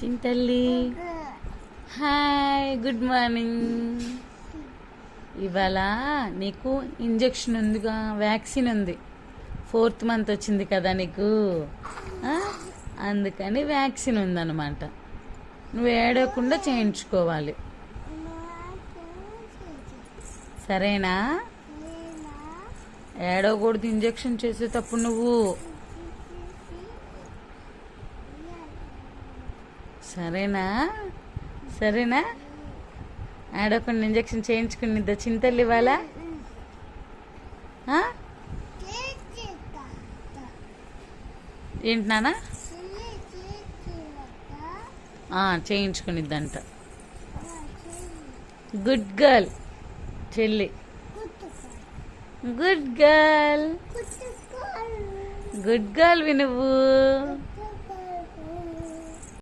చింతల్లి hi good morning. ఇవాళ నీకు injection ఉందిగా, వ్యాక్సిన్ ఉంది. 4th మంత్ వచ్చింది కదా నీకు, అందుకని వ్యాక్సిన్ ఉందన్నమాట. నువ్వు ఏడవకుండా చేయించుకోవాలి, సరేనా? ఏడవకూడదు ఇంజెక్షన్ చేసేటప్పుడు నువ్వు, సరేనా? సరేనా? ఏడవకుండా ఇంజెక్షన్ చేయించుకునిద్దా చింతలు ఇవాళ? ఏంటి నాన్న? చేయించుకునిద్దంట. గుడ్ గర్ల్ చెల్లి, గుడ్ గర్ల్, గుడ్ గర్ల్ నువ్వు.